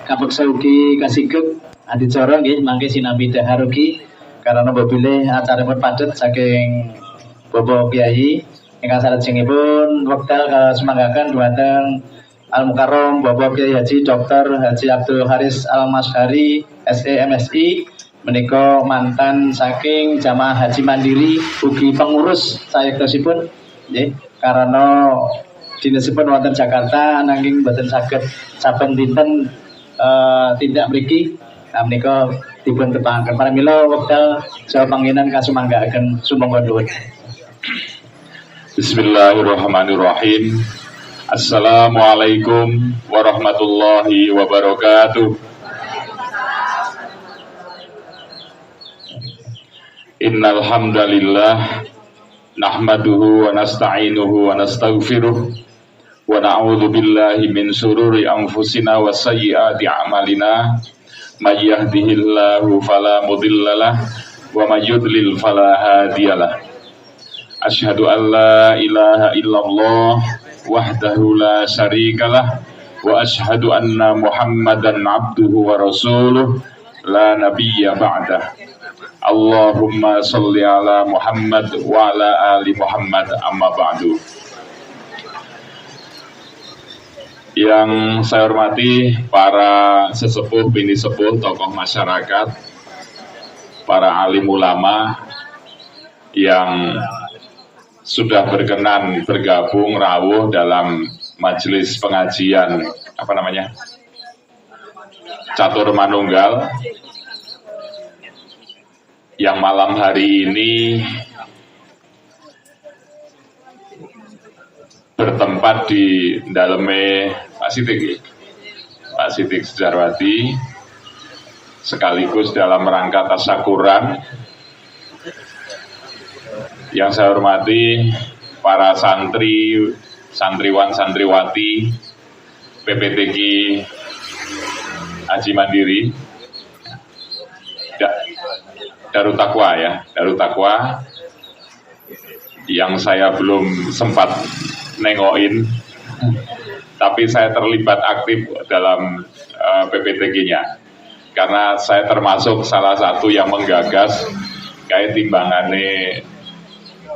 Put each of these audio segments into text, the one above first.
Kapeksa ugi kasigek adicara nggih mangke sinambi dahar ugi karena bobile acaripun padet saking Bapak Kyai ingkang salajengipun wekdal semanggaken dumateng Al Mukarrom Bapak Kyai Haji Dr. Haji Abdul Haris Al Mashari SE MSI menika mantan saking jamaah haji mandiri ugi pengurus sayektosipun nggih karena dinesipun wonten Jakarta nanging boten saged saben dinten tindak mriki menika dipun tepangaken paramila wekdal saha panggenan kasumanggaaken sumangga nuwun. Bismillahirrahmanirrahim. Assalamualaikum warahmatullahi wabarakatuh. Innal hamdalillah nahmaduhu wa nasta'inuhu wa nastaghfiruh wa na'udzu billahi min shururi anfusina wa sayyiati a'malina may yahdihillahu fala mudhillalah wa may yudlil fala hadiyalah. Asyhadu an la ilaha illallah wahdahu la syarikalah wa asyhadu anna Muhammadan abduhu wa rasuluh la nabiyya ba'dah. Allahumma sholli ala Muhammad wa ala ali Muhammad amma ba'du. Yang saya hormati para sesepuh, bini sepuh, tokoh masyarakat, para alim ulama yang sudah berkenan bergabung rawuh dalam majelis pengajian Catur Manunggal yang malam hari ini bertempat di daleme Pak Sidik Sejarwati sekaligus dalam rangka tasyakuran. Yang saya hormati para santri, santriwan, santriwati PPTG Haji Mandiri Darut Taqwa Darut Taqwa yang saya belum sempat nengokin, tapi saya terlibat aktif dalam PPTG-nya karena saya termasuk salah satu yang menggagas kayak timbangane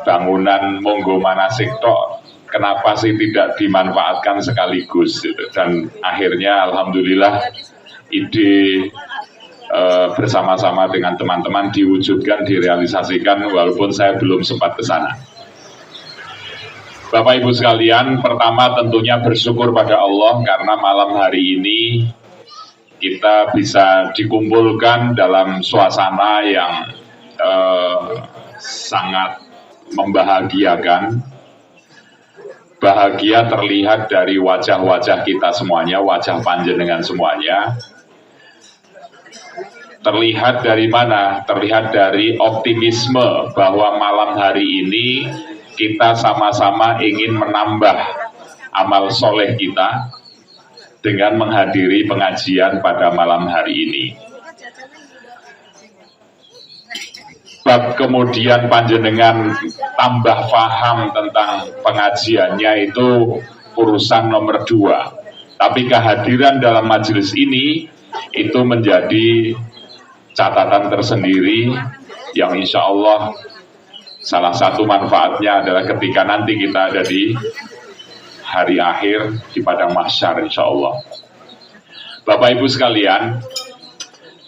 bangunan Monggo Manasik tok, kenapa sih tidak dimanfaatkan sekaligus gitu. Dan akhirnya alhamdulillah ide bersama-sama dengan teman-teman diwujudkan, direalisasikan walaupun saya belum sempat ke sana. Bapak Ibu sekalian, pertama tentunya bersyukur pada Allah karena malam hari ini kita bisa dikumpulkan dalam suasana yang sangat membahagiakan. Bahagia terlihat dari wajah-wajah kita semuanya, wajah panjenengan semuanya. Terlihat dari mana? Terlihat dari optimisme bahwa malam hari ini kita sama-sama ingin menambah amal soleh kita dengan menghadiri pengajian pada malam hari ini. Bab kemudian panjenengan tambah paham tentang pengajiannya itu urusan nomor 2. Tapi kehadiran dalam majelis ini itu menjadi catatan tersendiri yang insya Allah salah satu manfaatnya adalah ketika nanti kita ada di hari akhir di padang mahsyar insya Allah. Bapak Ibu sekalian,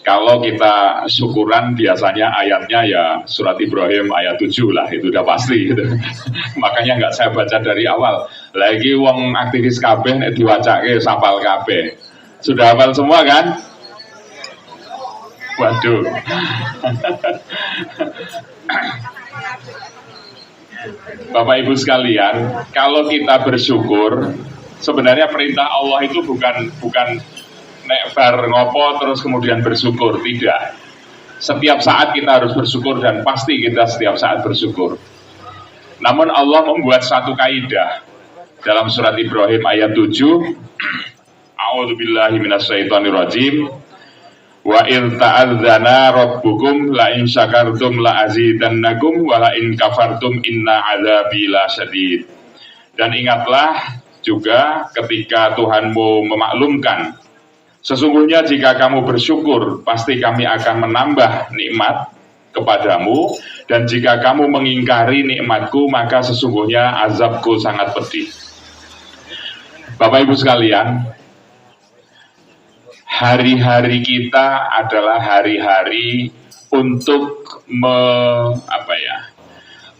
kalau kita syukuran biasanya ayatnya ya surat Ibrahim ayat 7 lah, itu udah pasti gitu. Makanya nggak saya baca dari awal. Lagi wong aktivis kabeh nek diwacake sapal kabeh. Sudah hafal semua kan? Waduh. Bapak Ibu sekalian, kalau kita bersyukur, sebenarnya perintah Allah itu bukan nek bar ngopo terus kemudian bersyukur, tidak. Setiap saat kita harus bersyukur dan pasti kita setiap saat bersyukur. Namun Allah membuat satu kaidah dalam surat Ibrahim ayat 7. A'udzubillahi minasyaitonirrajim. Wa in ta'adzana rabbukum la in syakartum la azidannakum wa la in kafartum inna adzabi lasyadid. Dan ingatlah juga ketika Tuhanmu memaklumkan Sesungguhnya jika kamu bersyukur, pasti kami akan menambah nikmat kepadamu, dan jika kamu mengingkari nikmatku, maka sesungguhnya azabku sangat pedih. Bapak Ibu sekalian, hari-hari kita adalah hari-hari untuk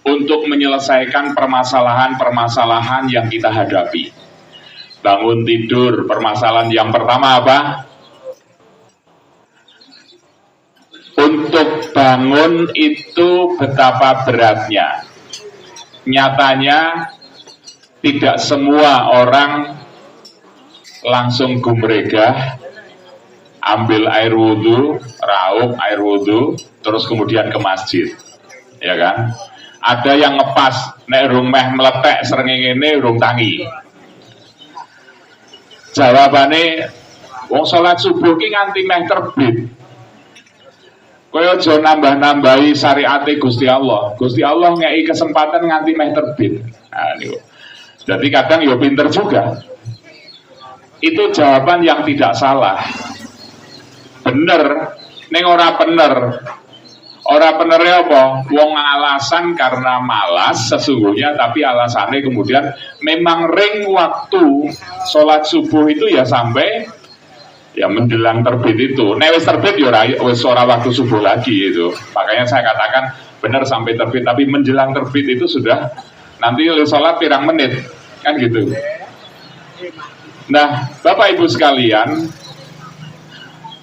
untuk menyelesaikan permasalahan-permasalahan yang kita hadapi. Bangun tidur, permasalahan yang pertama apa? Untuk bangun itu betapa beratnya. Nyatanya tidak semua orang langsung gumregah, ambil air wudhu, raup air wudhu, terus kemudian ke masjid, ya kan? Ada yang ngepas, nek rung meh meletek srengenge ini rung tangi. Jawabane, wong salat subuh ki nganti meh terbit. Kaya aja nambah-nambahi syariate Gusti Allah. Gusti Allah ngei kesempatan nganti meh terbit. Nah, niku. Jadi kadang ya pinter juga. Itu jawaban yang tidak salah. Bener, ning ora bener. Ora benernya apa? Wong alasan karena malas sesungguhnya, tapi alasannya kemudian memang ring waktu sholat subuh itu ya sampai ya menjelang terbit itu. Nek wis terbit ya wis ora waktu subuh lagi itu. Makanya saya katakan benar sampai terbit, tapi menjelang terbit itu sudah nanti sholat pirang menit kan gitu. Nah, Bapak Ibu sekalian,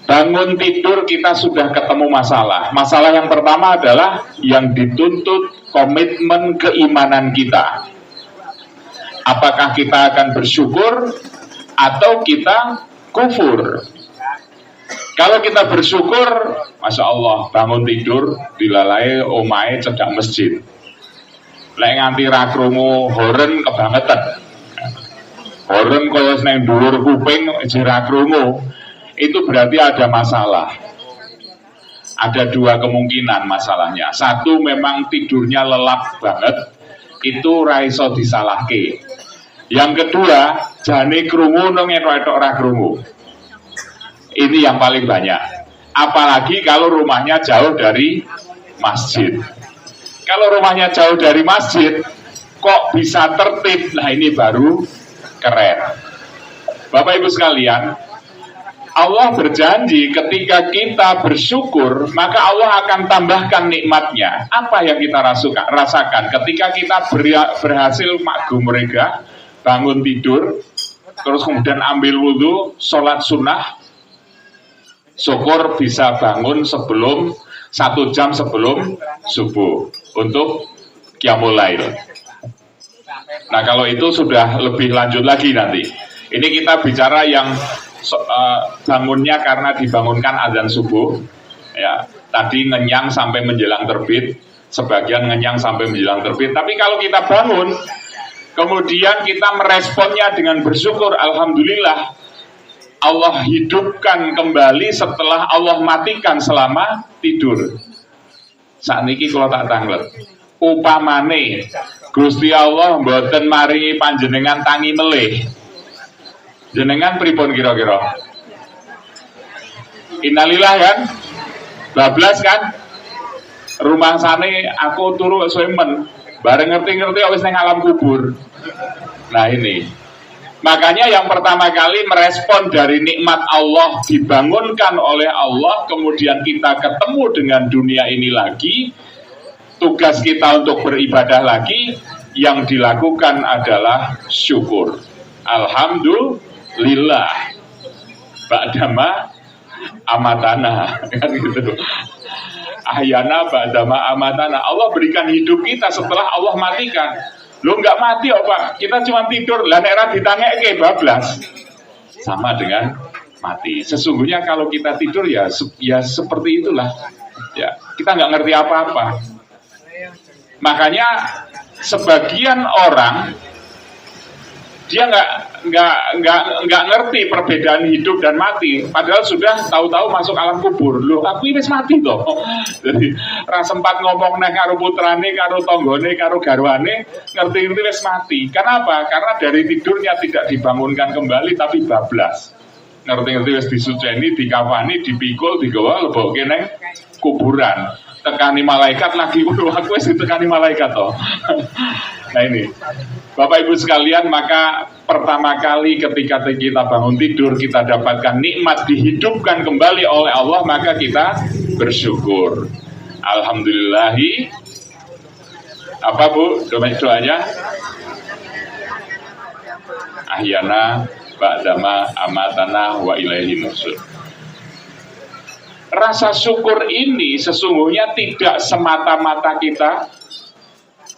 bangun tidur kita sudah ketemu masalah. Masalah yang pertama adalah yang dituntut komitmen keimanan kita. Apakah kita akan bersyukur atau kita kufur? Kalau kita bersyukur, Masya Allah, bangun tidur dilalai omahe cedak masjid. Lek nganti ra krungu horen kebangetan. Horen kaya nang dhuwur kuping ra krungu. Itu berarti ada masalah. Ada dua kemungkinan masalahnya. Satu, memang tidurnya lelap banget, itu raiso disalahke. Yang kedua, jane krungu nang etok-etok ra krungu. Ini yang paling banyak. Apalagi kalau rumahnya jauh dari masjid. Kalau rumahnya jauh dari masjid, kok bisa tertib? Nah, ini baru keren. Bapak Ibu sekalian, Allah berjanji ketika kita bersyukur, maka Allah akan tambahkan nikmatnya. Apa yang kita rasakan ketika kita berhasil gumregah, bangun tidur, terus kemudian ambil wudhu, sholat sunnah, syukur bisa bangun sebelum 1 jam sebelum subuh untuk qiyamul lail. Nah, kalau itu sudah lebih lanjut lagi nanti. Ini kita bicara yang bangunnya karena dibangunkan azan subuh, ya. Tadi ngenyang sampai menjelang terbit, sebagian ngenyang sampai menjelang terbit. Tapi kalau kita bangun, kemudian kita meresponnya dengan bersyukur, alhamdulillah, Allah hidupkan kembali setelah Allah matikan selama tidur. Saat niki kalau tak tanglet, upamane Gusti Allah mboten maringi panjenengan tangi melih, jenengan pripun kira-kira? Innalillah kan? Bablas kan? Rumah sane aku turu semen, bareng ngerti-ngerti wis nang alam kubur. Nah ini. Makanya yang pertama kali merespon dari nikmat Allah, dibangunkan oleh Allah, kemudian kita ketemu dengan dunia ini lagi, tugas kita untuk beribadah lagi, yang dilakukan adalah syukur. Alhamdulillah, ba'dama amatana, kan gitu. Ahyana ba'dama amatana. Allah berikan hidup kita setelah Allah matikan. Lo nggak mati oh Pak, kita cuma tidur. Lah nek ra ditangeke bablas. Sama dengan mati. Sesungguhnya kalau kita tidur ya seperti itulah. Ya, kita nggak ngerti apa-apa. Makanya sebagian orang dia nggak ngerti perbedaan hidup dan mati, padahal sudah tahu-tahu masuk alam kubur. Loh, aku ini mati toh. Jadi ra sempat ngomong neh karo putrane, karo tonggone, karo garwane, ngerti-ngerti wis mati. Kenapa? Karena dari tidurnya tidak dibangunkan kembali tapi bablas. ngerti-ngerti wis disuceni, dikafani, dipikul, digawa lebokke nang kuburan. Tekani malaikat lagi, aku wis ditekani malaikat toh. Nah ini, Bapak Ibu sekalian, maka pertama kali ketika kita bangun tidur, kita dapatkan nikmat dihidupkan kembali oleh Allah, maka kita bersyukur. Alhamdulillahi. Apa Bu doanya? Ahyana ba'dama amatana wa ilaihi nusyur. Rasa syukur ini sesungguhnya tidak semata-mata kita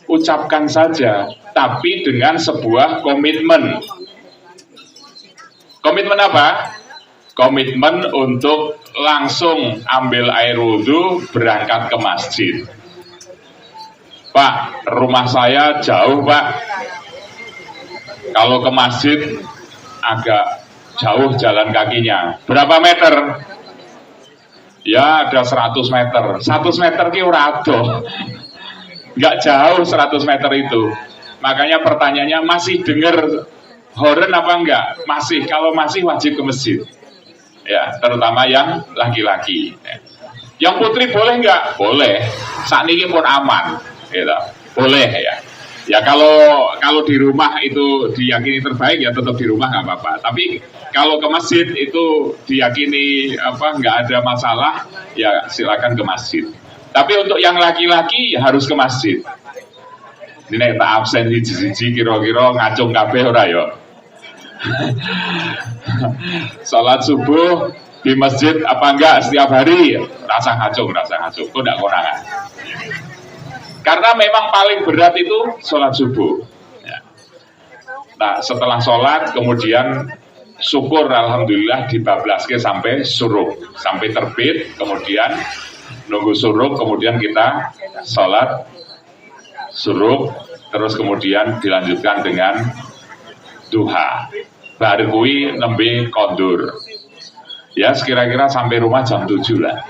ucapkan saja, tapi dengan sebuah komitmen. Komitmen apa? Komitmen untuk langsung ambil air wudhu, berangkat ke masjid. Pak, rumah saya jauh Pak. Kalau ke masjid agak jauh jalan kakinya. Berapa meter? Ya ada 100 meter. 100 meter ki ora ado. Nggak jauh 100 meter itu. Makanya pertanyaannya, masih dengar horn apa enggak? Masih. Kalau masih wajib ke masjid. Ya, terutama yang laki-laki. Yang putri boleh enggak? Boleh. Saat ini pun aman. Gitu. Boleh ya. Ya kalau di rumah itu diyakini terbaik ya tetap di rumah nggak apa-apa. Tapi kalau ke masjid itu diyakini nggak ada masalah ya silakan ke masjid. Tapi untuk yang laki-laki ya harus ke masjid. Ini tak absen hiji-hiji kira-kira ngacung kabeh ora ya. Salat subuh di masjid apa enggak setiap hari? Rasa ngacung. Kok enggak konangan. Karena memang paling berat itu sholat subuh. Ya. Nah setelah sholat kemudian syukur alhamdulillah dibablaske sampai suruk, sampai terbit, kemudian nunggu suruk, kemudian kita sholat suruk, terus kemudian dilanjutkan dengan duha. Baru kui nembe kondur. Ya kira-kira sampai rumah jam 7 lah.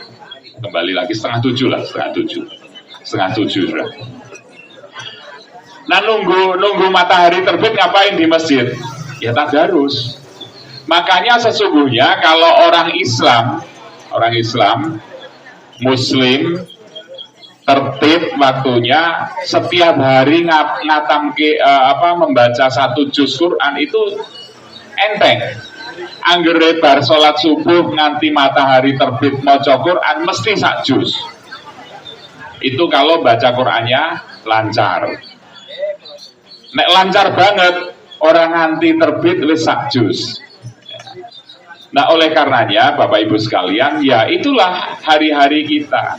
Kembali lagi setengah 7 sudah. Nah nunggu matahari terbit ngapain di masjid? Ya tadarus. Makanya sesungguhnya kalau orang Islam Muslim tertib waktunya setiap hari membaca 1 juz Quran itu enteng. Anggere bar sholat subuh nganti matahari terbit maca Quran mesti 1 juz. Itu kalau baca Qur'annya lancar. Nek lancar banget orang nganti terbit wis 1 juz. Nah oleh karenanya Bapak Ibu sekalian, ya itulah hari-hari kita.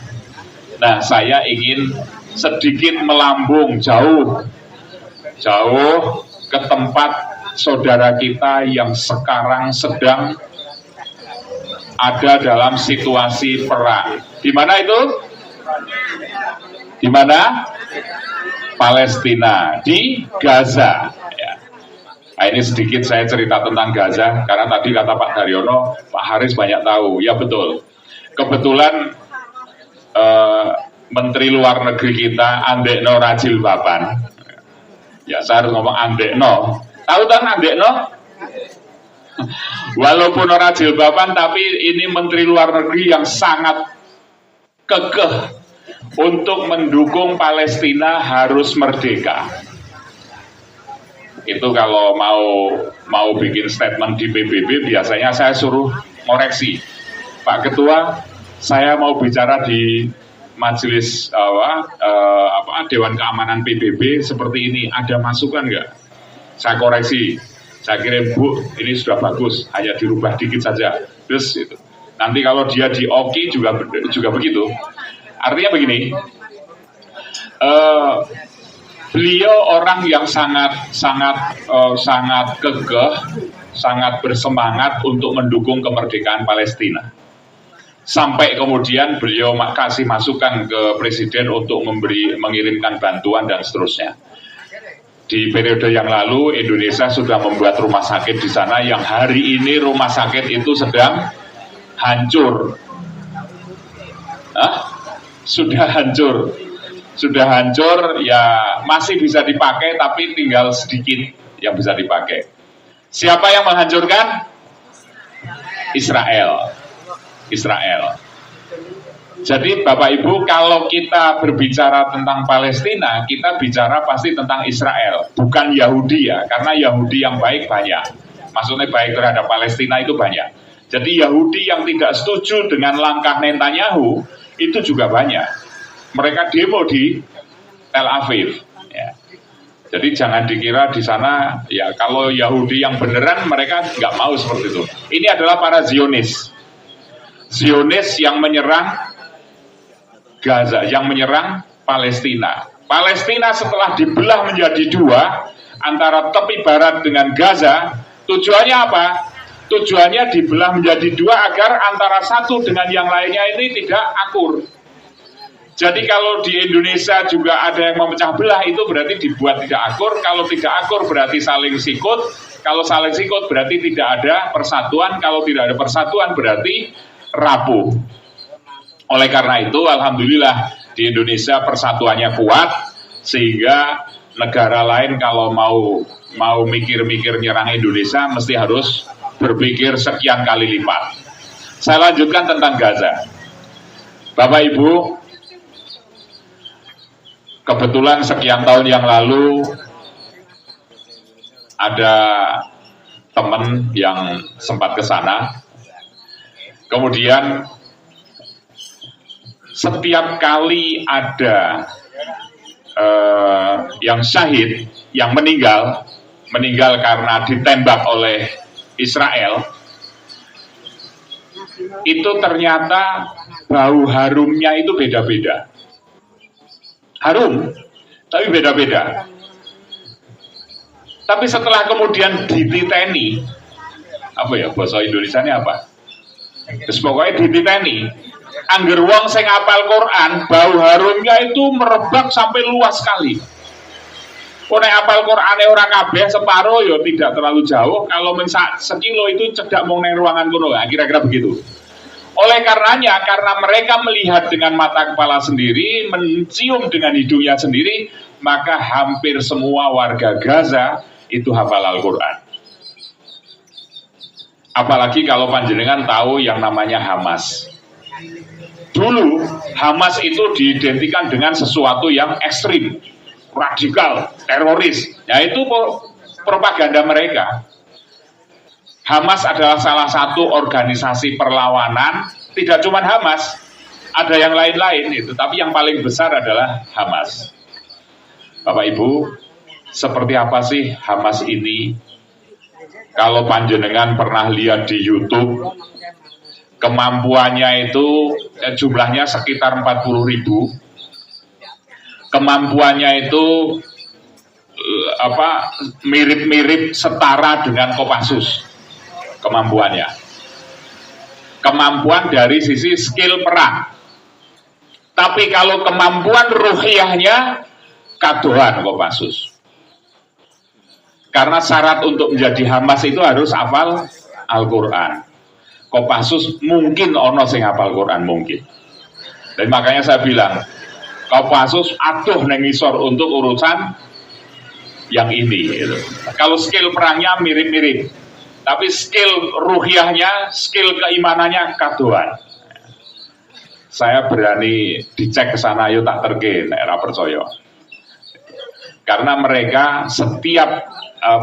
Nah saya ingin sedikit melambung jauh ke tempat saudara kita yang sekarang sedang ada dalam situasi perang. Di mana itu? Di mana? Palestina, di Gaza. Ya. Nah, ini sedikit saya cerita tentang Gaza karena tadi kata Pak Daryono, Pak Haris banyak tahu. Ya betul. Kebetulan Menteri Luar Negeri kita Andekno Rajilbaban. Ya saya harus ngomong Andekno. Tahu kan Andekno? Walaupun orang jilbaban tapi ini Menteri Luar Negeri yang sangat kekeh untuk mendukung Palestina harus merdeka. Itu kalau mau bikin statement di PBB biasanya saya suruh koreksi. Pak Ketua, saya mau bicara di majelis Dewan Keamanan PBB seperti ini, ada masukan nggak? Saya koreksi, saya kirim Bu, ini sudah bagus, hanya dirubah dikit saja. Terus itu. Nanti kalau dia di oki juga begitu. Artinya begini, beliau orang yang sangat kekeh, sangat bersemangat untuk mendukung kemerdekaan Palestina. Sampai kemudian beliau kasih masukan ke Presiden untuk mengirimkan bantuan dan seterusnya. Di periode yang lalu Indonesia sudah membuat rumah sakit di sana yang hari ini rumah sakit itu sedang hancur. Sudah hancur ya, masih bisa dipakai tapi tinggal sedikit yang bisa dipakai. Siapa yang menghancurkan? Israel. Jadi Bapak Ibu, kalau kita berbicara tentang Palestina, kita bicara pasti tentang Israel, bukan Yahudi ya, karena Yahudi yang baik banyak. Maksudnya baik terhadap Palestina itu banyak. Jadi Yahudi yang tidak setuju dengan langkah Netanyahu itu juga banyak. Mereka demo di Tel Aviv. Ya. Jadi jangan dikira di sana ya kalau Yahudi yang beneran mereka nggak mau seperti itu. Ini adalah para Zionis yang menyerang Gaza, yang menyerang Palestina. Palestina setelah dibelah menjadi dua antara tepi barat dengan Gaza, tujuannya apa? Tujuannya dibelah menjadi dua agar antara satu dengan yang lainnya ini tidak akur. Jadi kalau di Indonesia juga ada yang memecah belah, itu berarti dibuat tidak akur. Kalau tidak akur berarti saling sikut. Kalau saling sikut berarti tidak ada persatuan. Kalau tidak ada persatuan berarti rapuh. Oleh karena itu, alhamdulillah di Indonesia persatuannya kuat, sehingga negara lain kalau mau mikir-mikir nyerang Indonesia mesti harus berpikir sekian kali lipat. Saya lanjutkan tentang Gaza. Bapak Ibu, kebetulan sekian tahun yang lalu ada teman yang sempat ke sana. Kemudian setiap kali ada yang syahid, yang meninggal karena ditembak oleh Israel, itu ternyata bau harumnya itu beda-beda. Harum, tapi beda-beda. Tapi setelah kemudian dititeni, apa ya bahasa Indonesianya apa? Terus pokoknya dititeni. Angger wong sing apal Quran, bau harumnya itu merebak sampai luas sekali. Nek apal Qurane ora kabeh separo ya tidak terlalu jauh. Kalau sekilo itu cedak mung nang ruangan kono, kira-kira begitu. Oleh karenanya, karena mereka melihat dengan mata kepala sendiri, mencium dengan hidungnya sendiri, maka hampir semua warga Gaza itu hafal Al-Quran. Apalagi kalau panjenengan tahu yang namanya Hamas. Dulu Hamas itu diidentikan dengan sesuatu yang ekstrim, radikal, teroris. Ya itu propaganda mereka. Hamas adalah salah satu organisasi perlawanan. Tidak cuma Hamas, ada yang lain-lain itu. Tapi yang paling besar adalah Hamas. Bapak Ibu, seperti apa sih Hamas ini? Kalau panjenengan pernah lihat di YouTube, kemampuannya itu jumlahnya sekitar 40.000. Kemampuannya itu mirip-mirip setara dengan Kopassus. Kemampuannya. Kemampuan dari sisi skill perang. Tapi kalau kemampuan ruhiyahnya kadohan Kopassus. Karena syarat untuk menjadi Hamas itu harus hafal Al-Quran. Kopassus mungkin ono sing hafal Quran mungkin. Dan makanya saya bilang Kopassus aduh nengisor untuk urusan yang ini gitu. Kalau skill perangnya mirip-mirip, tapi skill ruhiyahnya, skill keimanannya kadoan. Saya berani dicek ke sana yo tak terke nek ora percaya. Karena mereka setiap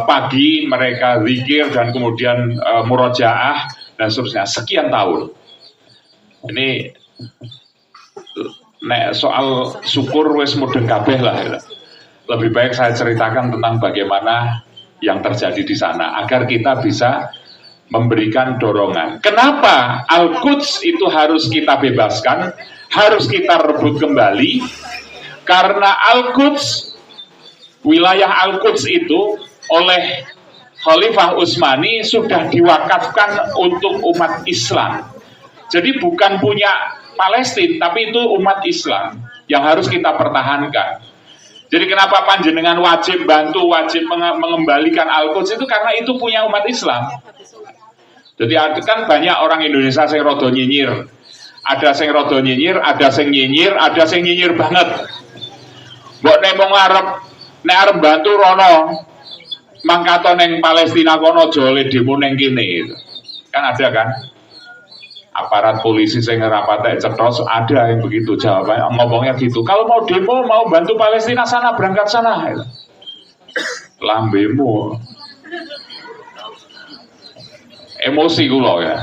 pagi mereka zikir dan kemudian murojaah dan seterusnya sekian tahun. Ini nek soal syukur wis mudeng kabeh lah ya. Lebih baik saya ceritakan tentang bagaimana yang terjadi di sana agar kita bisa memberikan dorongan. Kenapa Al-Quds itu harus kita bebaskan, harus kita rebut kembali? Karena Al-Quds, wilayah Al-Quds itu oleh Khalifah Utsmani sudah diwakafkan untuk umat Islam. Jadi bukan punya Palestina, tapi itu umat Islam yang harus kita pertahankan. Jadi kenapa panjenengan wajib bantu, wajib mengembalikan Al-Quds itu karena itu punya umat Islam. Jadi kan banyak orang Indonesia yang rodo nyinyir. Ada yang rodo nyinyir, ada yang nyinyir, ada yang nyinyir banget. Mbok nek mung arep bantu rono mangkato neng Palestina kono jole demo neng kene. Kan ada kan? aparat polisi yang ngerapatek cetos, ada yang begitu jawabannya, ngomongnya gitu. Kalau mau demo, mau bantu Palestina, sana, berangkat sana. Lambemu. Emosi kula ya.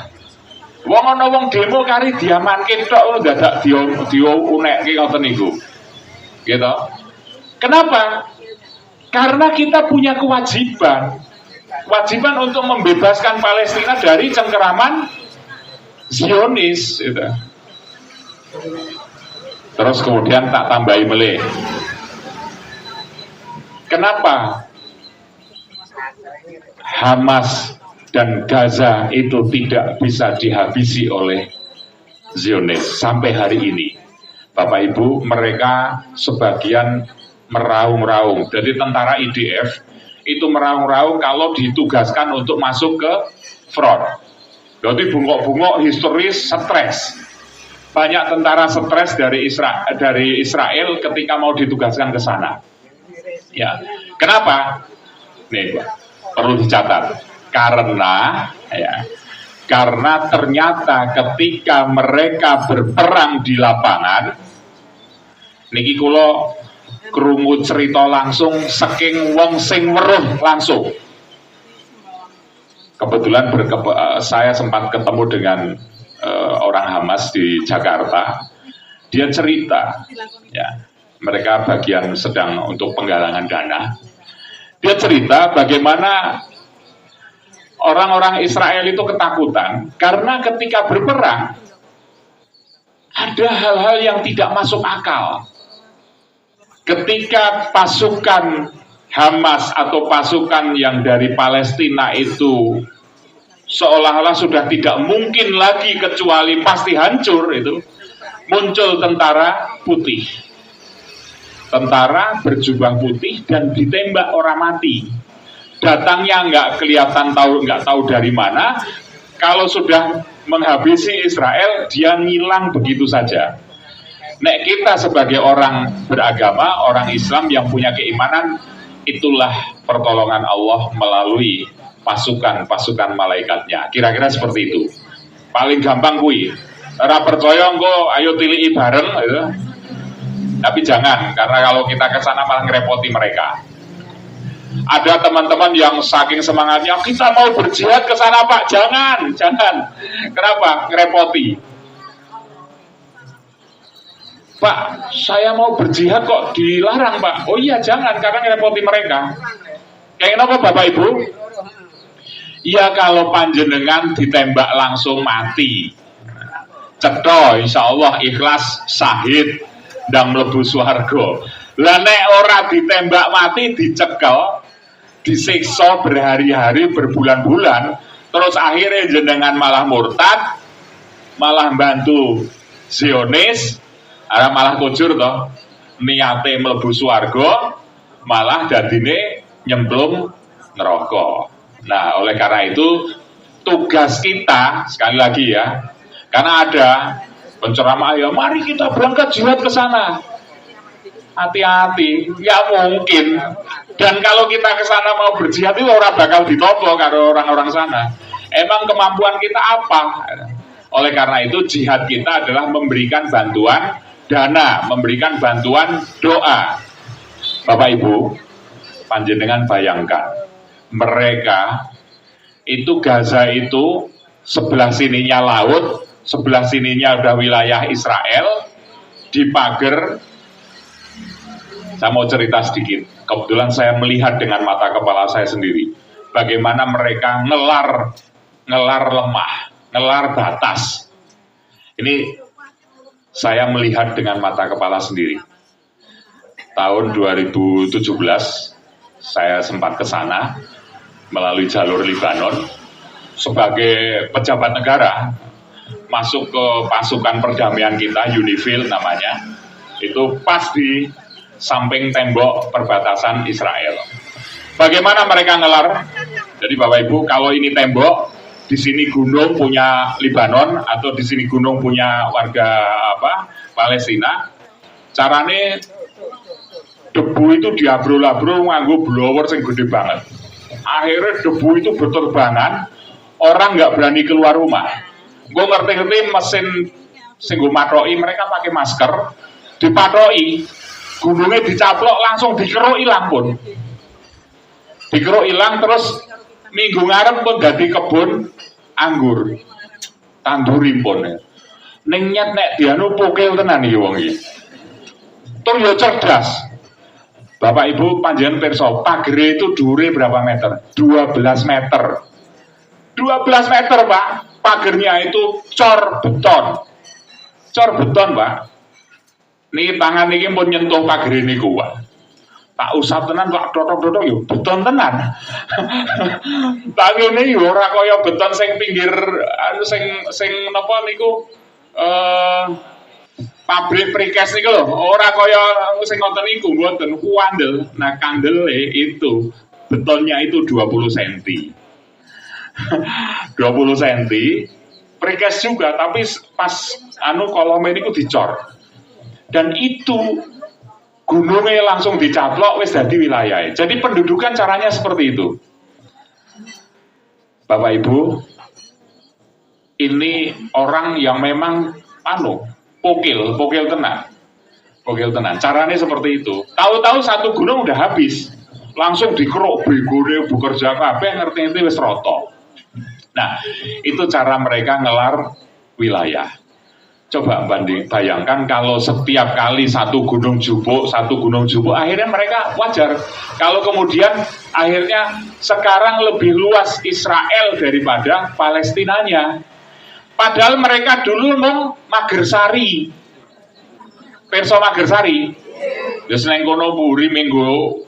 Wong ana wong demo kari diamanke tok dadak diunekke ngoten niku. Gitu. Kenapa? Karena kita punya kewajiban untuk membebaskan Palestina dari cengkeraman Zionis gitu. Terus kemudian tak tambahi meleh. Kenapa Hamas dan Gaza itu tidak bisa dihabisi oleh Zionis sampai hari ini? Bapak Ibu, mereka sebagian meraung-raung. Jadi tentara IDF itu meraung-raung kalau ditugaskan untuk masuk ke front. Jadi bungok-bungok histeris, stres. Banyak tentara stres dari Israel ketika mau ditugaskan ke sana. Ya, kenapa? Nih, perlu dicatat. Karena ternyata ketika mereka berperang di lapangan, niki kula krungu cerita langsung saking wong sing weruh langsung. Kebetulan saya sempat ketemu dengan orang Hamas di Jakarta. Dia cerita, ya, mereka bagian sedang untuk penggalangan dana. Dia cerita bagaimana orang-orang Israel itu ketakutan karena ketika berperang ada hal-hal yang tidak masuk akal. Ketika pasukan Hamas atau pasukan yang dari Palestina itu seolah-olah sudah tidak mungkin lagi kecuali pasti hancur, itu muncul tentara putih, tentara berjubah putih dan ditembak orang mati. Datangnya nggak kelihatan, nggak tahu dari mana. Kalau sudah menghabisi Israel, dia ngilang begitu saja. Nek kita sebagai orang beragama, orang Islam yang punya keimanan, itulah pertolongan Allah melalui pasukan malaikatnya. Kira-kira seperti itu. Paling gampang kui. Ora percaya engko ayo tiliki bareng gitu. Tapi jangan, karena kalau kita ke sana malah ngerepoti mereka. Ada teman-teman yang saking semangatnya, kita mau berjihad ke sana Pak. Jangan. Kenapa? Ngerepoti. Pak, saya mau berjihad kok dilarang Pak. Oh iya jangan, karena ngerepoti mereka. Kayak kenapa Bapak Ibu? Ya kalau panjenengan ditembak langsung mati, cetha insya Allah ikhlas syahid dan mlebu swarga. Lah nek ora ditembak mati, dicekel, disiksa berhari-hari, berbulan-bulan, terus akhirnya jenengan malah murtad, malah bantu Zionis, malah kujur toh, niate mlebu swarga, malah dadine nyemplung neraka. Nah, oleh karena itu tugas kita sekali lagi ya, karena ada penceramah ya, mari kita berangkat jihad ke sana. Hati-hati, ya mungkin. Dan kalau kita ke sana mau berjihad itu orang bakal ditompo karo orang-orang sana. Emang kemampuan kita apa? Oleh karena itu jihad kita adalah memberikan bantuan dana, memberikan bantuan doa. Bapak Ibu, panjenengan bayangkan, mereka itu Gaza itu sebelah sininya laut, sebelah sininya udah wilayah Israel, di pagar. Saya mau cerita sedikit. Kebetulan saya melihat dengan mata kepala saya sendiri bagaimana mereka ngelar lemah, ngelar batas. Ini saya melihat dengan mata kepala sendiri. Tahun 2017 saya sempat ke sana melalui jalur Libanon sebagai pejabat negara, masuk ke pasukan perdamaian kita, UNIFIL namanya. Itu pas di samping tembok perbatasan Israel. Bagaimana mereka ngelar? Jadi Bapak Ibu, kalau ini tembok, di sini gunung punya Libanon atau di sini gunung punya warga Palestina. Carane debu itu diabrol-abrol nganggo blower yang gede banget. Akhirnya debu itu berterbangan, orang nggak berani keluar rumah. Gue ngerti-ngerti mesin sing nggo matroki mereka pakai masker, dipatroki, gunungnya dicaplok langsung dikeruk ilang pun. Dikeruk ilang terus minggu ngarep pun dadi kebun anggur. Tanduripun. Ning nyet nek dianu pukil tenan iki wong iki. Tur yo cerdas. Bapak Ibu panjenengan pirsa, pagere itu dhuwure berapa meter? 12 meter. 12 meter, Pak. Pagernya itu cor beton. Cor beton, Pak. Niki tangan niki pun nyentuh pagere niku, Pak. Tak usah tenan, Pak. Dotok-dotok yo beton tenan. Tangene yo ora kaya beton sing pinggir anu sing napa niku pabrik prikes niku lho, ora kaya sing ngoten niku, mboten kuandel. Nah, kandele itu betonnya itu 20 cm. 20 cm. Prikes juga tapi pas anu kolome niku dicor. Dan itu gunungnya langsung dicaplok wis dadi wilayah. Jadi pendudukan caranya seperti itu. Bapak Ibu, ini orang yang memang pokil tenan. Pokil tenan. Caranya seperti itu. Tahu-tahu satu gunung udah habis. Langsung dikeruk begone bekerja kabeh ngerti-ngerti wis rata. Nah, itu cara mereka ngelar wilayah. Coba bayangkan kalau setiap kali satu gunung jubuk, akhirnya mereka wajar. Kalau kemudian akhirnya sekarang lebih luas Israel daripada Palestinanya. Padahal mereka dulu mau Magersari. Perso Magersari. Ya seneng kono buri minggu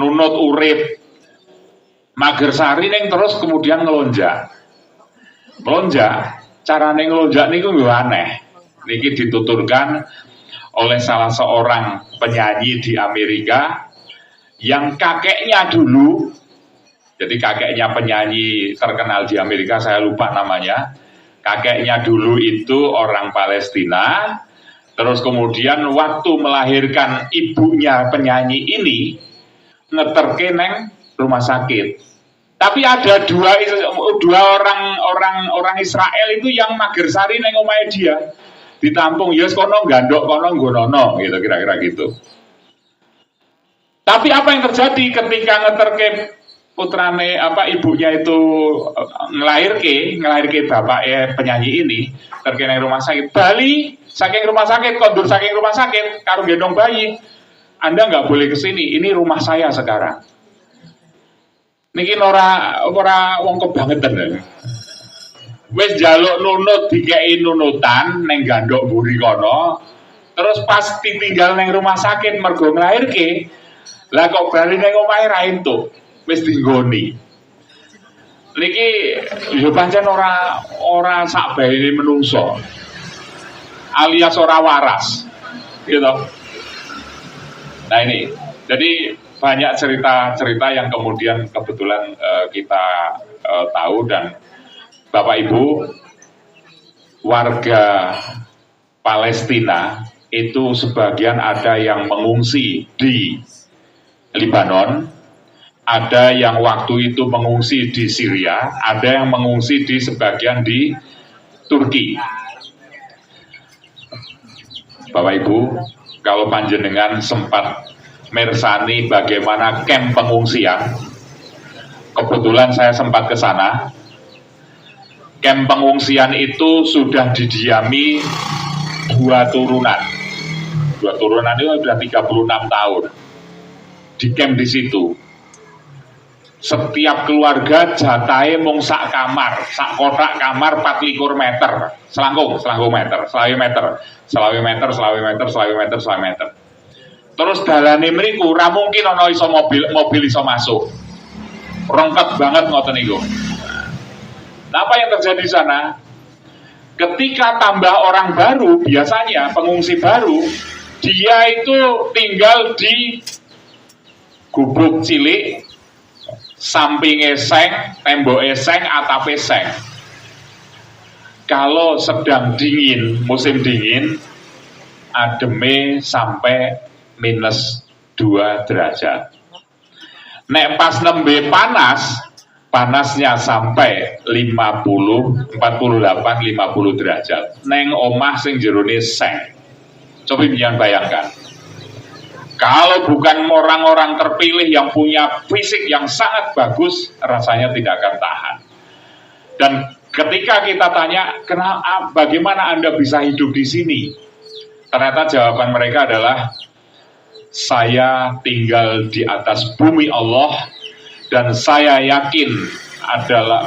nunut urip. Magersari neng terus kemudian ngelonjak. Carane ngelonjak niku yo aneh. Niki dituturkan oleh salah seorang penyanyi di Amerika yang kakeknya dulu, jadi kakeknya penyanyi terkenal di Amerika, saya lupa namanya. Kakeknya dulu itu orang Palestina, terus kemudian waktu melahirkan ibunya penyanyi ini ngeterke neng rumah sakit. Tapi ada dua orang Israel itu yang Magersari neng omahe dia ditampung, yes kono gandok kono nggonono gitu, kira-kira gitu. Tapi apa yang terjadi ketika ngeterke putrane ibunya itu ngelahirke bapaknya penyanyi ini terkena rumah sakit Bali, saking rumah sakit kondur saking rumah sakit karo gendong bayi, Anda nggak boleh kesini, ini rumah saya sekarang. Niki ora wong kebangetan. Wis njaluk nunut dikei nunutan neng gandok buri kono, terus pas ditinggal neng rumah sakit mergo nglahirke, lah kok bali neng omahe ra entuk. Wis dinggoni. Niki yo pancen ora sak baene menungso. Alias ora waras. Gitu. Nah ini, jadi banyak cerita-cerita yang kemudian kebetulan kita tahu, dan Bapak Ibu warga Palestina itu sebagian ada yang mengungsi di Lebanon, ada yang waktu itu mengungsi di Syria, ada yang mengungsi di sebagian di Turki. Bapak Ibu, kalau panjenengan sempat mersani bagaimana kamp pengungsian, kebetulan saya sempat ke sana. Kamp pengungsian itu sudah didiami dua turunan itu sudah 36 tahun di kamp di situ. Setiap keluarga jatahe mung sak kamar, sak kotak kamar 24 meter, selangkung meter, selawi meter. Terus dalane mriku ora mungkin ana iso mobil iso masuk. Rongket banget ngoten niku. Nah, apa yang terjadi di sana? Ketika tambah orang baru, biasanya pengungsi baru, dia itu tinggal di gubuk cilik, sampingnya seng, temboknya seng, atapnya seng. Kalau sedang dingin, musim dingin, ademe sampai -2 derajat. Nek pas nembe panas, panasnya sampai 50, 48, 50 derajat. Neng omah sing jerone seng. Coba jangan bayangkan. Kalau bukan orang-orang terpilih yang punya fisik yang sangat bagus, rasanya tidak akan tahan. Dan ketika kita tanya, kenapa, bagaimana Anda bisa hidup di sini? Ternyata jawaban mereka adalah, saya tinggal di atas bumi Allah, dan saya yakin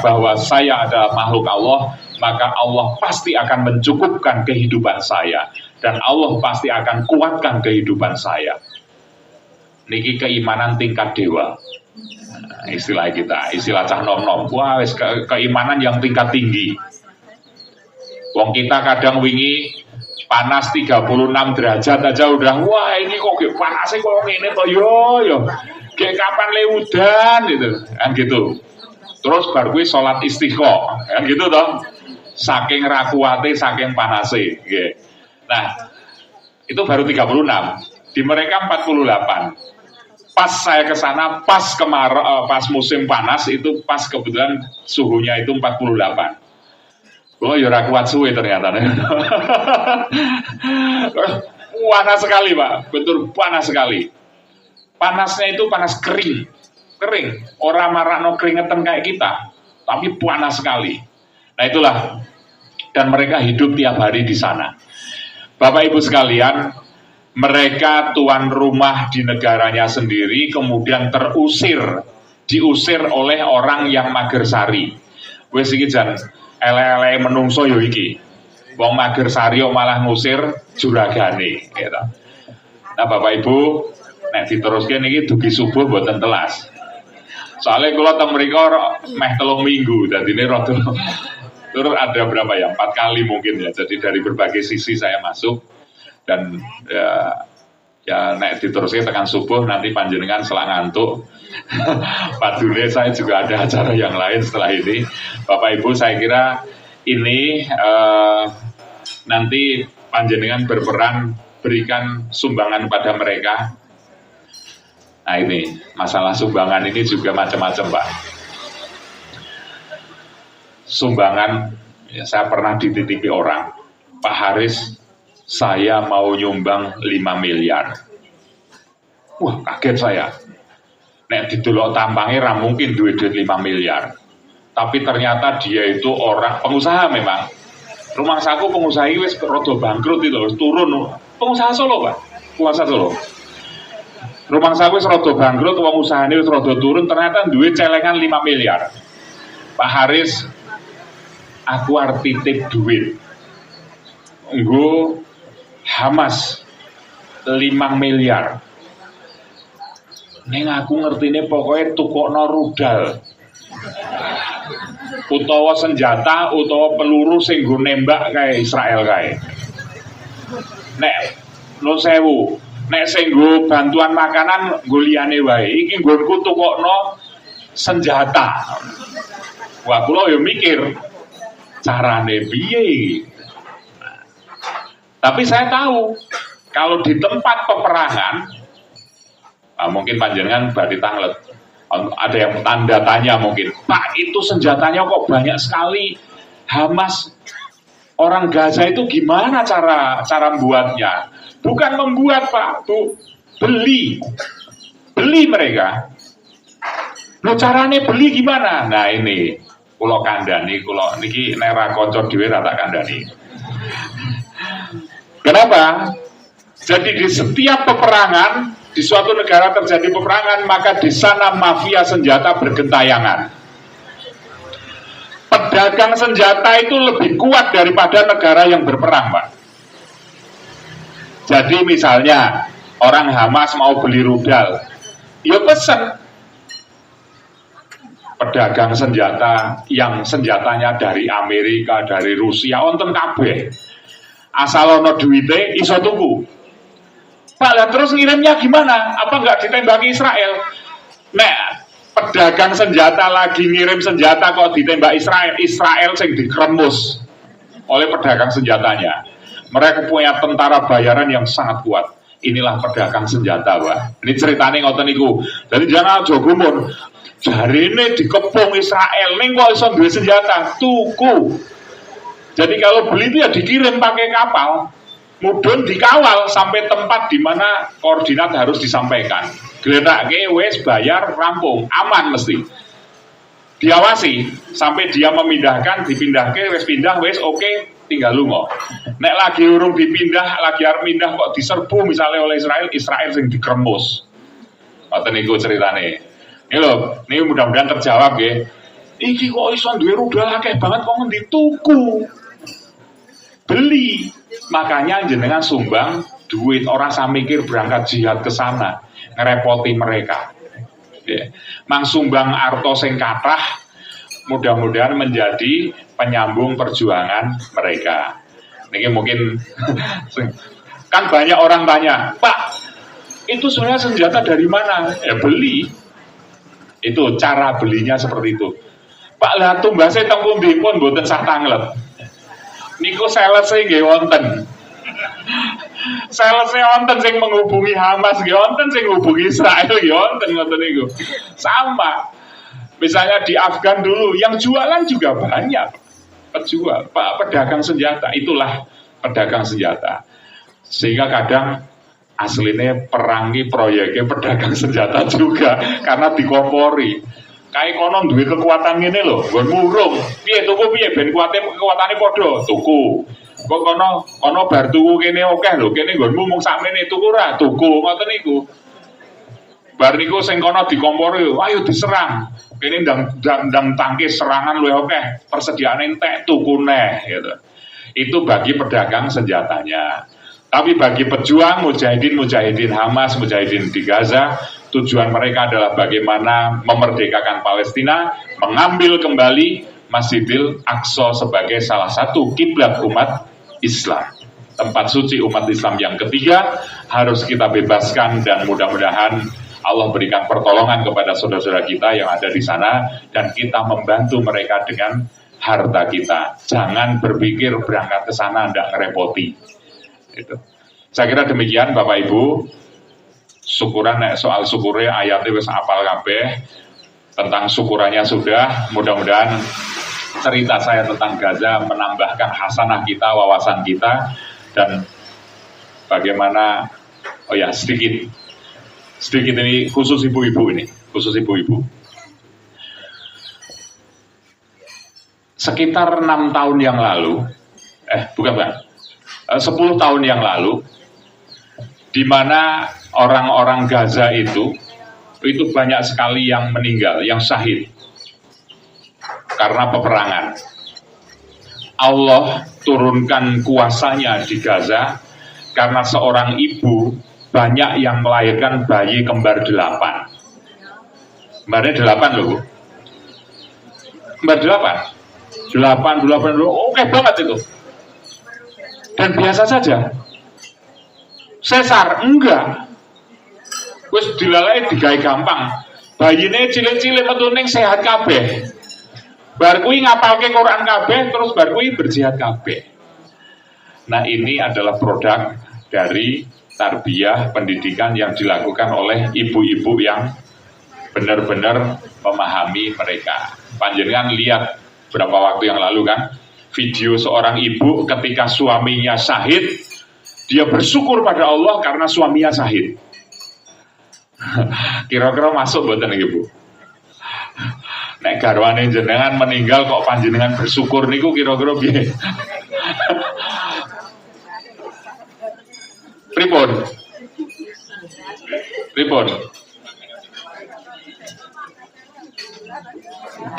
bahwa saya adalah makhluk Allah, maka Allah pasti akan mencukupkan kehidupan saya, dan Allah pasti akan kuatkan kehidupan saya. Niki keimanan tingkat dewa. Istilah kita, istilah cah nom-nom. Wah, keimanan yang tingkat tinggi. Wong kita kadang wingi panas 36 derajat aja udah, wah ini kok panasnya kok ini toh yo. Kayak kapan lewudan gitu, kan gitu. Terus baru gue sholat istiqomah, kan gitu toh. Saking rakuate, saking panase. Okay. Nah, itu baru 36. Di mereka 48. Pas saya ke sana, pas musim panas itu pas kebetulan suhunya itu 48. Oh, ya kuat suwe ternyata. Panas sekali, Pak. Betul panas sekali. Panasnya itu panas kering. Orang marakno keringetan kayak kita, tapi panas sekali. Nah, itulah. Dan mereka hidup tiap hari di sana. Bapak Ibu sekalian, mereka tuan rumah di negaranya sendiri, kemudian diusir oleh orang yang magersari. Wes iki jan ele-ele menungso yo iki. Wong magersari malah ngusir juragane, gitu. Nah, Bapak Ibu, nek diteruske niki dugi subuh mboten telas. Soalnya kula teng mriko meh 3 minggu, dadine rada terus ada berapa ya? 4 kali mungkin ya. Jadi dari berbagai sisi saya masuk. Dan ya nek diteruske tekan subuh nanti panjenengan selak ngantuk. Padune saya juga ada acara yang lain setelah ini. Bapak Ibu, saya kira ini nanti panjenengan berperan berikan sumbangan pada mereka. Nah, ini masalah sumbangan ini juga macam-macam, Pak. Sumbangan, ya, saya pernah dititipi orang, Pak Haris, saya mau nyumbang 5 miliar. Wah, kaget saya. Nek didelok tampangnya ra mungkin duit 5 miliar. Tapi ternyata dia itu orang pengusaha memang. Rumah saku pengusaha ini wis rada bangkrut itu, wis turun. Pengusaha Solo, Pak. Pengusaha Solo. Rumah saku wis rada bangkrut, wong usahane wis rada turun, ternyata duit celengan 5 miliar. Pak Haris, aku arep titip duit. Nggo Hamas 5 miliar. Neng aku ngertine pokoknya tukokno rudal. Utawa senjata, utawa peluru sing nggo nembak kae Israel kae. Nek nun sewu, nek sing nggo bantuan makanan nggo liyane wae. Iki nggonku tukokno senjata. Wah, kula yo mikir carane piye iki. Tapi saya tahu kalau di tempat peperangan, mungkin panjenengan berarti tanglet, ada yang tanda tanya mungkin, Pak itu senjatanya kok banyak sekali, Hamas, orang Gaza itu gimana cara membuatnya? Bukan membuat, Pak, Bu, beli mereka. Loh, caranya beli gimana? Nah ini, kulo kandani, kulo niki nera konco dhewe rata kandani. Kenapa? Jadi di setiap peperangan, di suatu negara terjadi peperangan, maka di sana mafia senjata bergentayangan. Pedagang senjata itu lebih kuat daripada negara yang berperang, Pak. Jadi misalnya orang Hamas mau beli rudal, ya pesen pedagang senjata yang senjatanya dari Amerika, dari Rusia, wonten kabeh. Asal ono duite iso tuku. Pak, lah terus ngirimnya gimana? Apa nggak ditembaki Israel? Nek pedagang senjata lagi ngirim senjata kok ditembak Israel sing dikremus oleh pedagang senjatanya. Mereka punya tentara bayaran yang sangat kuat. Inilah pedagang senjata, Pak. Ini ceritanya ngoten niku. Jadi jangan aja gumun. Jarine dikepung Israel, ning kok iso duwe senjata, tuku. Jadi kalau beli itu ya dikirim pakai kapal, mudun dikawal sampai tempat di mana koordinat harus disampaikan. Geledakke wes bayar rampung, aman mesti. Diawasi sampai dia memindahkan, dipindahke wes pindah wes oke, tinggal lunga. Nek lagi urung dipindah, lagi arep pindah kok diserbu misalnya oleh Israel sing dikremus. Ngoten niku ceritane. Ini lho, ini mudah-mudahan terjawab ya. Iki kok iso duwe rudal akeh banget kok ngendi tuku. Beli. Makanya jenengan sumbang duit, orang saya mikir berangkat jihad ke sana, ngerepoti mereka. Ya. Mang sumbang arto sing kathah mudah-mudahan menjadi penyambung perjuangan mereka. Ini mungkin kan banyak orang tanya, Pak, itu sebenarnya senjata dari mana? Ya beli. Itu cara belinya seperti itu. Pak, lah tumbase teng pundi pun mboten sah tanglep. Niku salese nggih wonten. Salese wonten sing menghubungi Hamas nggih wonten, sing menghubungi Israel nggih wonten ngoten niku. Sama. Misalnya di Afgan dulu yang jualan juga banyak. Penjual, Pak, pedagang senjata, itulah pedagang senjata. Sehingga kadang aslinya perangi proyeknya pedagang senjata juga karena dikompori. Kayak konon duwe kekuatan ini loh, gue murung. Piye tuku piye ben kekuatane padha, tuku. Kok kono bar tuku kene akeh lho, kene nggonmu mung sakmene tuku ra, tuku ngoten niku. Bar niku sing kono dikompori, ayo diserang. Kene ndang tangkis serangan luwih akeh, persediaane entek tuku neh gitu. Itu bagi pedagang senjatanya. Tapi bagi pejuang mujahidin Hamas, mujahidin di Gaza, tujuan mereka adalah bagaimana memerdekakan Palestina, mengambil kembali Masjidil Aqsa sebagai salah satu kiblat umat Islam. Tempat suci umat Islam yang ketiga harus kita bebaskan, dan mudah-mudahan Allah berikan pertolongan kepada saudara-saudara kita yang ada di sana, dan kita membantu mereka dengan harta kita. Jangan berpikir berangkat ke sana ndak ngerepoti. Itu. Saya kira demikian Bapak Ibu. Syukuran soal syukurnya ayatnya wis apal kabeh, tentang syukurannya sudah. Mudah-mudahan cerita saya tentang Gaza menambahkan hasanah kita, wawasan kita, dan bagaimana sedikit ini khusus ibu-ibu ini, khusus ibu-ibu. Sekitar 6 tahun yang lalu, 10 tahun yang lalu, di mana orang-orang Gaza itu banyak sekali yang meninggal, yang syahid karena peperangan. Allah turunkan kuasanya di Gaza karena seorang ibu banyak yang melahirkan bayi kembar 8. Kembarnya 8 loh, Bu. Kembar 8. 8 oke banget itu. Dan biasa saja. Sesar enggak. Wis dilalai digawe gampang. Bayine cilik-cilik metu ning sehat kabeh. Bar kuwi ngapalke Quran kabeh, terus bar kuwi berjihad kabeh. Nah, ini adalah produk dari tarbiyah pendidikan yang dilakukan oleh ibu-ibu yang benar-benar memahami mereka. Panjenengan lihat berapa waktu yang lalu kan, video seorang ibu ketika suaminya syahid, dia bersyukur pada Allah karena suaminya syahid. Kira-kira masuk mboten niki, Bu? Nek garwane jenengan meninggal kok panjenengan bersyukur niku kira-kira piye? Pripun?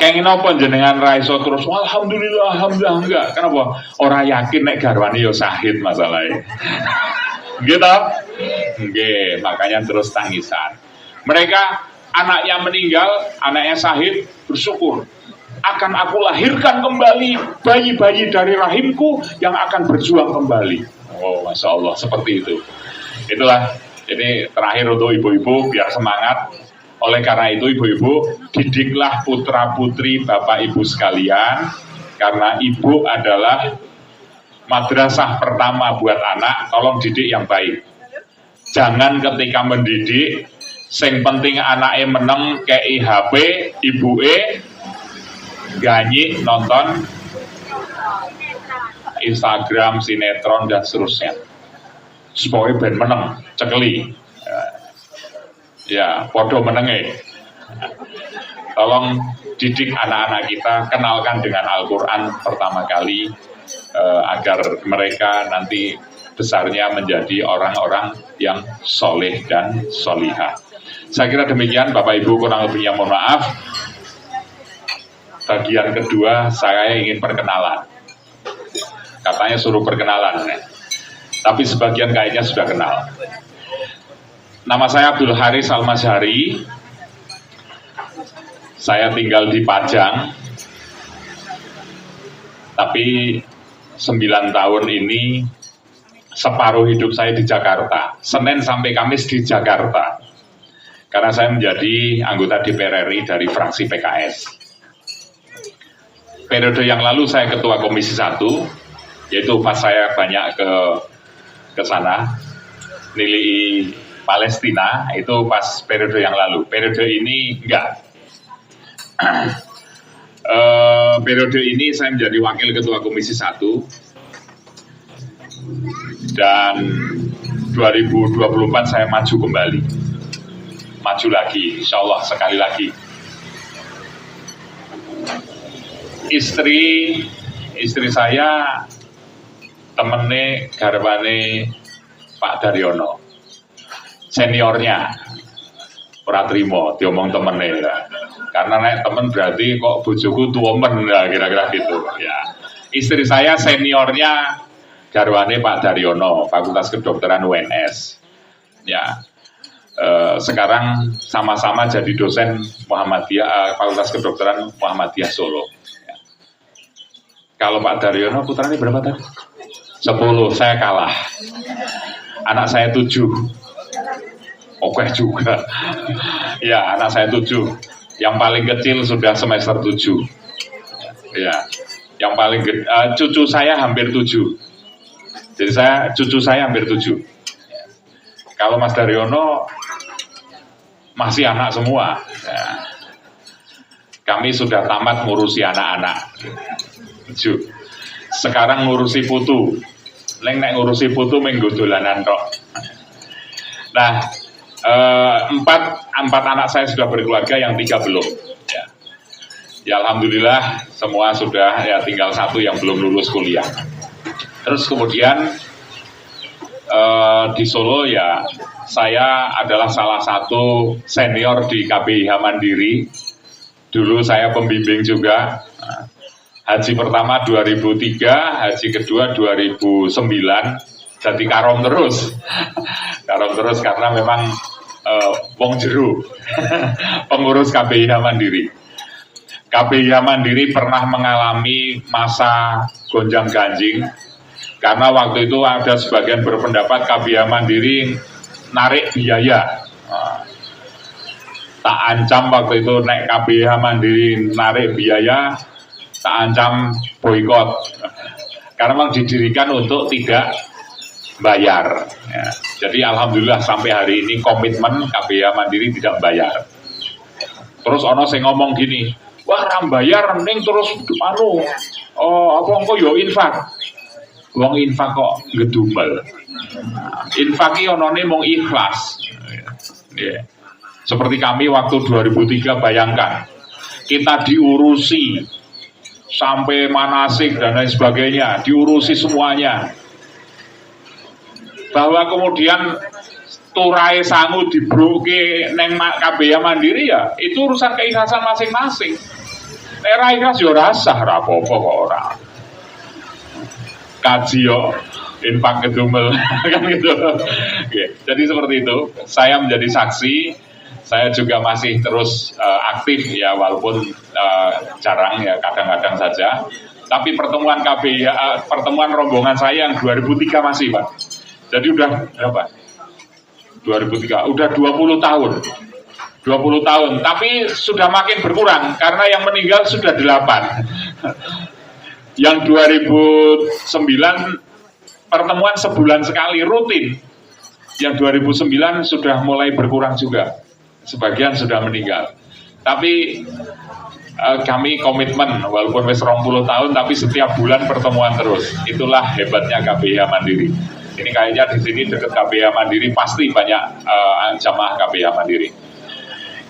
Kenging napa jenengan ra iso terus alhamdulillah enggak. Kenapa? Ora yakin nek garwane yo syahid masalahe. Gitu? Nggih, makanya terus tangisan. Mereka anaknya meninggal, anaknya syahid, bersyukur. Akan aku lahirkan kembali bayi-bayi dari rahimku yang akan berjuang kembali. Oh, Masya Allah, seperti itu. Itulah, ini terakhir untuk ibu-ibu, biar semangat. Oleh karena itu ibu-ibu, didiklah putra-putri Bapak Ibu sekalian, karena ibu adalah madrasah pertama buat anak. Tolong didik yang baik. Jangan ketika mendidik, Sing penting anake meneng kei HP, ibuke ganyi nonton Instagram, sinetron dan seterusnya. Supaya ben meneng, cekeli. Ya, podo menenge. Tolong didik anak-anak kita, kenalkan dengan Al-Quran pertama kali agar mereka nanti besarnya menjadi orang-orang yang soleh dan solihah. Saya kira demikian Bapak Ibu, kurang lebihnya mohon maaf. Bagian kedua saya ingin perkenalan. Katanya suruh perkenalan, tapi sebagian kayaknya sudah kenal. Nama saya Abdul Haris Almasyari. Saya tinggal di Pajang, tapi 9 tahun ini separuh hidup saya di Jakarta. Senin sampai Kamis di Jakarta, karena saya menjadi anggota DPR RI dari fraksi PKS. Periode yang lalu saya ketua Komisi 1, yaitu pas saya banyak ke sana, nilai Palestina, itu pas periode yang lalu. Periode ini enggak. Periode ini saya menjadi wakil ketua Komisi 1 dan 2024 saya maju kembali, maju lagi, insya Allah sekali lagi. Istri saya temene garwane Pak Daryono, seniornya ora trimo diomong temene ya. Karena naik temen berarti kok bojoku tuomen ya, kira-kira gitu ya. Istri saya seniornya garwane Pak Daryono, Fakultas Kedokteran UNS ya. Sekarang sama-sama jadi dosen Muhammadiyah, Fakultas Kedokteran Muhammadiyah Solo ya. Kalau Pak Daryono putranya berapa tadi? 10, saya kalah. Anak saya 7. Oke juga. Ya, anak saya 7. Yang paling kecil sudah semester 7. Ya, yang paling cucu saya hampir 7. Jadi cucu saya hampir 7. Kalau Mas Daryono masih anak semua. Ya. Kami sudah tamat ngurusi anak-anak. 7. Sekarang ngurusi putu. Nek ngurusi putu minggu dolanan tok. Nah, empat anak saya sudah berkeluarga, yang 3 belum ya. Ya alhamdulillah semua sudah, ya tinggal 1 yang belum lulus kuliah. Terus kemudian di Solo ya, saya adalah salah satu senior di KBIH Mandiri. Dulu saya pembimbing juga. Haji pertama 2003, haji kedua 2009. Jadi karom terus karena memang wong jeru pengurus KBIH Mandiri. KBIH Mandiri pernah mengalami masa gonjang ganjing karena waktu itu ada sebagian berpendapat KBIH Mandiri narik biaya. Tak ancam waktu itu naik KBIH Mandiri narik biaya, tak ancam boikot karena memang didirikan untuk tidak bayar ya. Jadi alhamdulillah sampai hari ini komitmen KBIH Mandiri tidak bayar. Terus ono sing ngomong gini, wah ram bayar ning terus apa engko yo infak. Wong infak kok ngedumel. Infak iki onone mung ikhlas. Ya. Seperti kami waktu 2003, bayangkan kita diurusi sampai manasik dan lain sebagainya, diurusi semuanya. Bahwa kemudian turai sangu dibroke neng KBIH Mandiri ya, itu urusan keikhlasan masing-masing. Era ikhlas yo rasah ra apa-apa kok ora. Kaji yo infak kedumel kan gitu. Oke, jadi seperti itu. Saya menjadi saksi, saya juga masih terus aktif ya, walaupun jarang ya, kadang-kadang saja. Tapi pertemuan KBIH, pertemuan rombongan saya yang 2003 masih, Pak. Jadi udah berapa? 2003, udah 20 tahun. 20 tahun, tapi sudah makin berkurang karena yang meninggal sudah 8. Yang 2009 pertemuan sebulan sekali rutin. Yang 2009 sudah mulai berkurang juga. sebagian sudah meninggal. Tapi kami komitmen walaupun wis 20 tahun tapi setiap bulan pertemuan terus. Itulah hebatnya KBH Mandiri. Ini kayaknya di sini dekat KBH Mandiri pasti banyak jamaah KBH Mandiri.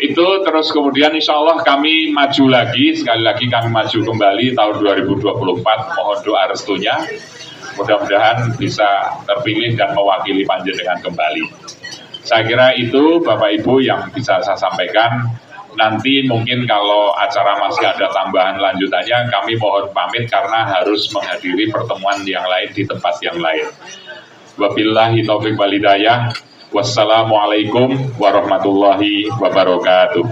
Itu terus kemudian insya Allah kami maju lagi, sekali lagi kami maju kembali tahun 2024, mohon doa restunya. Mudah-mudahan bisa terpilih dan mewakili panjenengan kembali. Saya kira itu Bapak Ibu yang bisa saya sampaikan. Nanti mungkin kalau acara masih ada tambahan lanjutannya, kami mohon pamit karena harus menghadiri pertemuan yang lain di tempat yang lain. Wabillahi taufiq wal hidayah. Wassalamualaikum warahmatullahi wabarakatuh.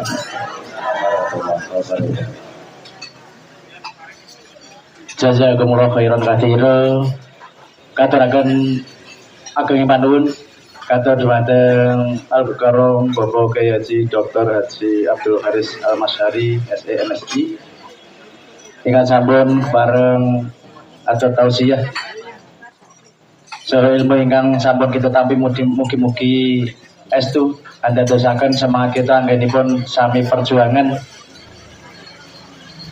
Jazakumullah khairan katsira. Katuraken ageng panuwun katur dumateng Al-Karom Bapak Kyai Haji Dr. Haji Abdul Haris Al-Masyari SEMSI ingkang sampun bareng atur tausiah saha ilmu ingkang sampun kita tampi mugi-mugi estu andadosaken semangat kita anggenipun sami perjuangan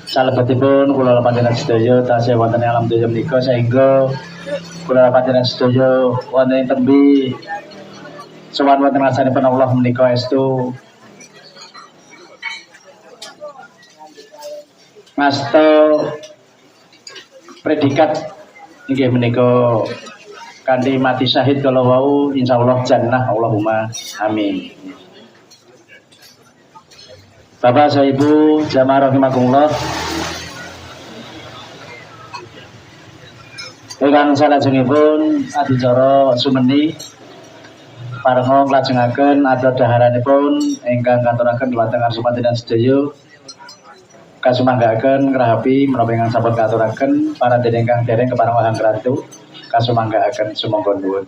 salebetipun kula panjenengan sedaya tasih wonten ing alam donya menika sehingga kula panjenengan sedaya wonten ing tembi sowan wonten ngarsanipun Allah menika estu ngasta predikat inggih menika kanthi mati syahid kala wau insyaallah jannah Allahumma amin. Bapak Saha Ibu jamaah rahimakumullah, ingkang salajengipun adicara sumeni parenga nglajengaken atur daharanipun ingkang katuraken dhumateng arsupanjenengan sedaya kasumanggaken ngrahapi menapa ingkang sampun katuraken para ingkang dereng kepareng wahang kerantu kasumanggaken sumangga nuwun.